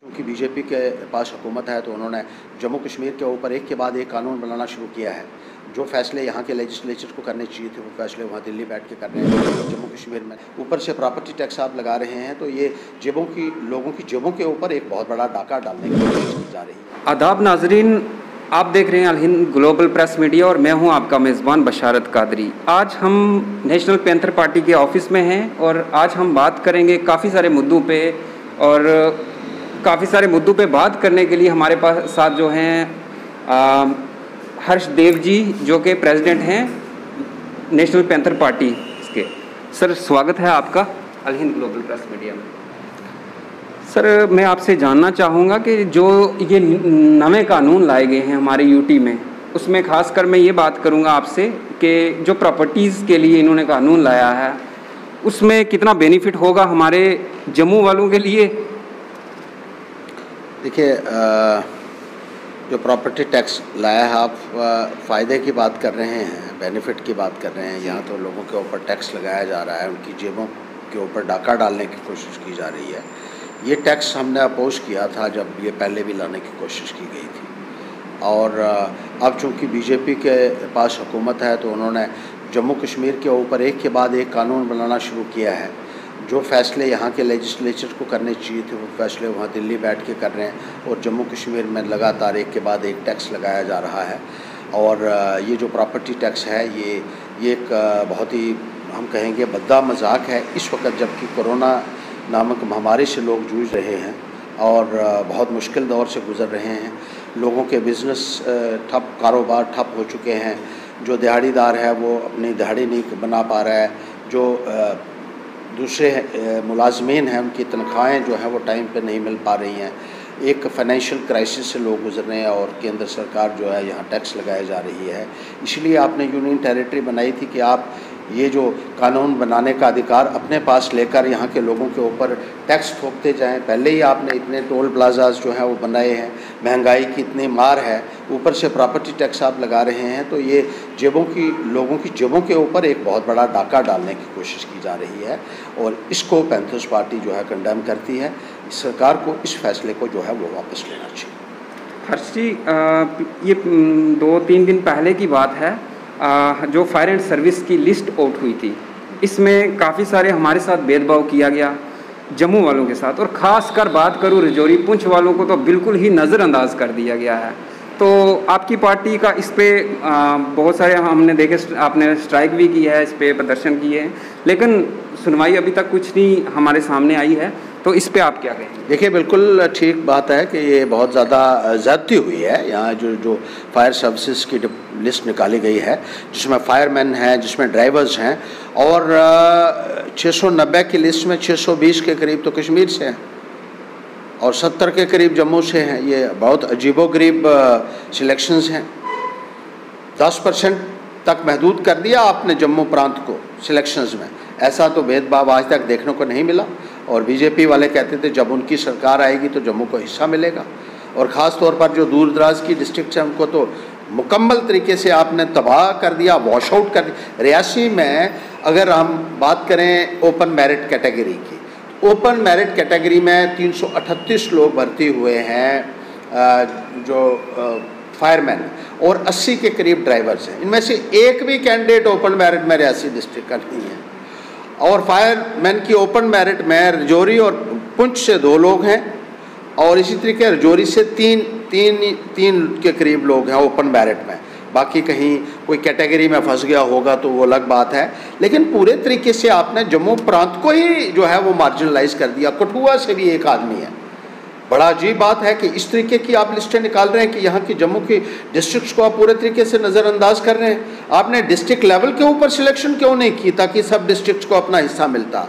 क्योंकि बीजेपी के पास हुकूमत है तो उन्होंने जम्मू कश्मीर के ऊपर एक के बाद एक कानून बनाना शुरू किया है। जो फैसले यहाँ के लेजिस्लेचर को करने चाहिए थे वो फैसले वहाँ दिल्ली बैठ के कर रहे हैं। जम्मू कश्मीर में ऊपर से प्रॉपर्टी टैक्स आप लगा रहे हैं, तो ये लोगों की जेबों के ऊपर एक बहुत बड़ा डाका डालने की कोशिश की जा रही है। आदाब नाजरीन, आप देख रहे हैं अल हिंद ग्लोबल प्रेस मीडिया और मैं हूं आपका मेज़बान बशारत कादरी। आज हम नेशनल पैंथर पार्टी के ऑफिस में हैं और आज हम बात करेंगे काफ़ी सारे मुद्दों पे, और काफ़ी सारे मुद्दों पे बात करने के लिए हमारे पास साथ जो हैं हर्ष देव जी, जो कि प्रेसिडेंट हैं नेशनल पैंथर पार्टी इसके। सर, स्वागत है आपका अल हिंद ग्लोबल प्रेस मीडिया में। सर, मैं आपसे जानना चाहूँगा कि जो ये नए कानून लाए गए हैं हमारे यूटी में, उसमें खासकर मैं ये बात करूँगा आपसे कि जो प्रॉपर्टीज़ के लिए इन्होंने कानून लाया है उसमें कितना बेनिफिट होगा हमारे जम्मू वालों के लिए। देखिए, जो प्रॉपर्टी टैक्स लाया है, आप फ़ायदे की बात कर रहे हैं, बेनिफिट की बात कर रहे हैं। यहाँ तो लोगों के ऊपर टैक्स लगाया जा रहा है, उनकी जेबों के ऊपर डाका डालने की कोशिश की जा रही है। ये टैक्स हमने अपोज किया था जब ये पहले भी लाने की कोशिश की गई थी, और अब चूँकि बीजेपी के पास हुकूमत है तो उन्होंने जम्मू कश्मीर के ऊपर एक के बाद एक कानून बनाना शुरू किया है। जो फैसले यहाँ के लेजिस्लेचर को करने चाहिए थे वो फैसले वहाँ दिल्ली बैठ के कर रहे हैं, और जम्मू कश्मीर में लगातार एक के बाद एक टैक्स लगाया जा रहा है। और ये जो प्रॉपर्टी टैक्स है ये एक बहुत ही, हम कहेंगे, भद्दा मजाक है इस वक्त जबकि कोरोना नामक महामारी से लोग जूझ रहे हैं और बहुत मुश्किल दौर से गुज़र रहे हैं। लोगों के बिज़नेस ठप, कारोबार ठप हो चुके हैं। जो दिहाड़ीदार है वो अपनी दिहाड़ी नहीं बना पा रहा है। जो दूसरे मुलाजमीन हैं उनकी तनख्वाहें जो है वो टाइम पे नहीं मिल पा रही हैं। एक फ़ाइनेंशियल क्राइसिस से लोग गुजर रहे हैं और केंद्र सरकार जो है यहाँ टैक्स लगाई जा रही है। इसलिए आपने यूनियन टेरिटरी बनाई थी कि आप ये जो कानून बनाने का अधिकार अपने पास लेकर यहाँ के लोगों के ऊपर टैक्स ठोकते जाएं। पहले ही आपने इतने टोल प्लाजाज जो हैं वो बनाए हैं, महंगाई की इतनी मार है, ऊपर से प्रॉपर्टी टैक्स आप लगा रहे हैं, तो ये लोगों की जेबों के ऊपर एक बहुत बड़ा डाका डालने की कोशिश की जा रही है। और इसको पैंथर्स पार्टी जो है कंडेम करती है। सरकार को इस फैसले को जो है वो वापस लेना चाहिए। हर्ष जी, ये 2-3 दिन पहले की बात है, जो फायर एंड सर्विस की लिस्ट आउट हुई थी, इसमें काफ़ी सारे हमारे साथ भेदभाव किया गया जम्मू वालों के साथ, और ख़ास कर बात करूँ रजौरी पुंछ वालों को तो बिल्कुल ही नज़रअंदाज कर दिया गया है। तो आपकी पार्टी का इस पे बहुत सारे हमने देखे, आपने स्ट्राइक भी की है, इस पे प्रदर्शन किए हैं, लेकिन सुनवाई अभी तक कुछ नहीं हमारे सामने आई है। तो इस पे आप क्या कहेंगे? देखिए, बिल्कुल ठीक बात है कि ये बहुत ज़्यादा ज़्यादती हुई है। यहाँ जो फायर सर्विसेज की लिस्ट निकाली गई है, जिसमें फायरमैन हैं, जिसमें ड्राइवर्स हैं, और 690 की लिस्ट में 620 के करीब तो कश्मीर से हैं और 70 के करीब जम्मू से हैं। ये बहुत अजीबोगरीब सिलेक्शंस हैं। 10% तक महदूद कर दिया आपने जम्मू प्रांत को सिलेक्शंस में। ऐसा तो भेदभाव आज तक देखने को नहीं मिला। और बीजेपी वाले कहते थे जब उनकी सरकार आएगी तो जम्मू को हिस्सा मिलेगा, और ख़ास तौर पर जो दूर दराज की डिस्ट्रिक्ट हैं उनको तो मुकम्मल तरीके से आपने तबाह कर दिया, वॉश आउट कर दिया। रियासी में अगर हम बात करें ओपन मेरिट कैटेगरी की, ओपन मेरिट कैटेगरी में 338 लोग भर्ती हुए हैं जो फायरमैन, और 80 के करीब ड्राइवर्स हैं। इनमें से एक भी कैंडिडेट ओपन मेरिट में रियासी डिस्ट्रिक्ट का नहीं है। और फायरमैन की ओपन मेरिट में रजौरी और पुंछ से 2 लोग हैं, और इसी तरीके रजौरी से तीन के करीब लोग हैं ओपन मेरिट में। बाकी कहीं कोई कैटेगरी में फंस गया होगा तो वो अलग बात है, लेकिन पूरे तरीके से आपने जम्मू प्रांत को ही जो है वो मार्जिनलाइज कर दिया। कठुआ से भी एक आदमी है। बड़ा अजीब बात है कि इस तरीके की आप लिस्टें निकाल रहे हैं कि यहाँ की जम्मू की डिस्ट्रिक्ट्स को आप पूरे तरीके से नज़रअंदाज कर रहे हैं। आपने डिस्ट्रिक्ट लेवल के ऊपर सिलेक्शन क्यों नहीं की ताकि सब डिस्ट्रिक्ट्स को अपना हिस्सा मिलता?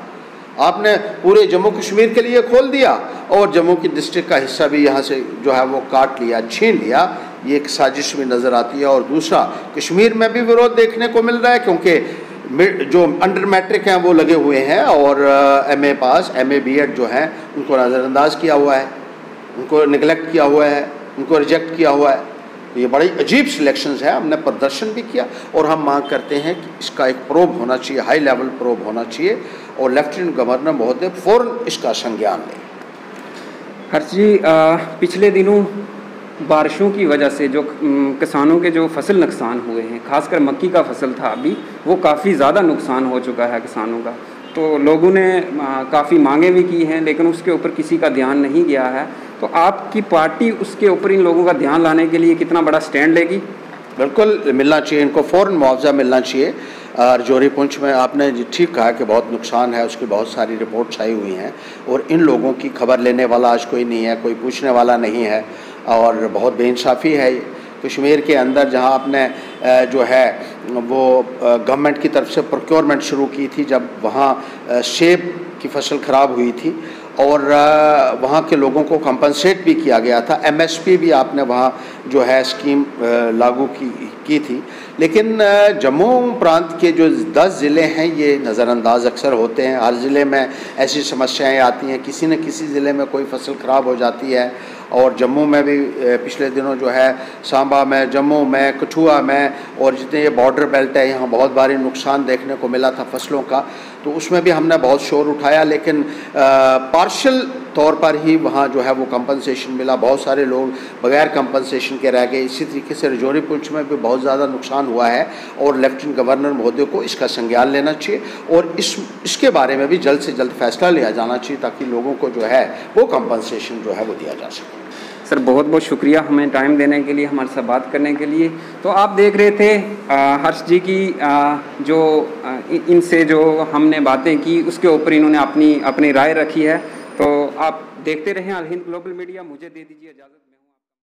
आपने पूरे जम्मू कश्मीर के लिए खोल दिया और जम्मू की डिस्ट्रिक्ट का हिस्सा भी यहाँ से जो है वो काट लिया, छीन लिया। ये एक साजिश भी नज़र आती है। और दूसरा, कश्मीर में भी विरोध देखने को मिल रहा है, क्योंकि जो अंडर मैट्रिक हैं वो लगे हुए हैं, और MA पास, MA BEd जो हैं उनको नज़रअंदाज किया हुआ है, उनको निगलेक्ट किया हुआ है, उनको रिजेक्ट किया हुआ है। तो ये बड़ी अजीब सिलेक्शंस है। हमने प्रदर्शन भी किया और हम मांग करते हैं कि इसका एक प्रोब होना चाहिए, हाई लेवल प्रोब होना चाहिए, और लेफ्टिनेंट गवर्नर महोदय फ़ौरन इसका संज्ञान लें। हर्ष जी, पिछले दिनों बारिशों की वजह से जो किसानों के जो फसल नुकसान हुए हैं, खासकर मक्की का फसल था अभी, वो काफ़ी ज़्यादा नुकसान हो चुका है किसानों का। तो लोगों ने काफ़ी मांगे भी की हैं, लेकिन उसके ऊपर किसी का ध्यान नहीं गया है। तो आपकी पार्टी उसके ऊपर इन लोगों का ध्यान लाने के लिए कितना बड़ा स्टैंड लेगी? बिल्कुल मिलना चाहिए, इनको फ़ौरन मुआवजा मिलना चाहिए। राजौरी पुंछ में आपने ठीक कहा कि बहुत नुकसान है, उसकी बहुत सारी रिपोर्ट्स आई हुई हैं और इन लोगों की खबर लेने वाला आज कोई नहीं है, कोई पूछने वाला नहीं है और बहुत बेइंसाफ़ी है। कश्मीर के अंदर जहां आपने जो है वो गवर्नमेंट की तरफ से प्रोक्योरमेंट शुरू की थी, जब वहाँ सेब की फसल ख़राब हुई थी और वहाँ के लोगों को कंपनसेट भी किया गया था, MSP भी आपने वहाँ जो है स्कीम लागू की थी। लेकिन जम्मू प्रांत के जो 10 ज़िले हैं ये नज़रअंदाज अक्सर होते हैं। हर ज़िले में ऐसी समस्याएं आती हैं, किसी न किसी ज़िले में कोई फसल ख़राब हो जाती है। और जम्मू में भी पिछले दिनों जो है सांबा में, जम्मू में, कठुआ में और जितने ये बॉर्डर बेल्ट है यहाँ बहुत भारी नुकसान देखने को मिला था फसलों का, तो उसमें भी हमने बहुत शोर उठाया। लेकिन पार्शल तौर पर ही वहाँ जो है वो कंपनसेशन मिला, बहुत सारे लोग बगैर कंपनसेशन के रह गए। इसी तरीके से राजौरी पुंछ में भी बहुत ज़्यादा नुकसान हुआ है और लेफ्टिनेंट गवर्नर महोदय को इसका संज्ञान लेना चाहिए और इसके बारे में भी जल्द से जल्द फैसला लिया जाना चाहिए ताकि लोगों को जो है वो कंपनसेशन जो है वो दिया जा सके। सर बहुत बहुत शुक्रिया हमें टाइम देने के लिए, हमारे साथ बात करने के लिए। तो आप देख रहे थे हर्ष जी की जो इनसे जो हमने बातें की उसके ऊपर इन्होंने अपनी राय रखी है। तो आप देखते रहें अल हिंद ग्लोबल मीडिया। मुझे दे दीजिए इजाज़त।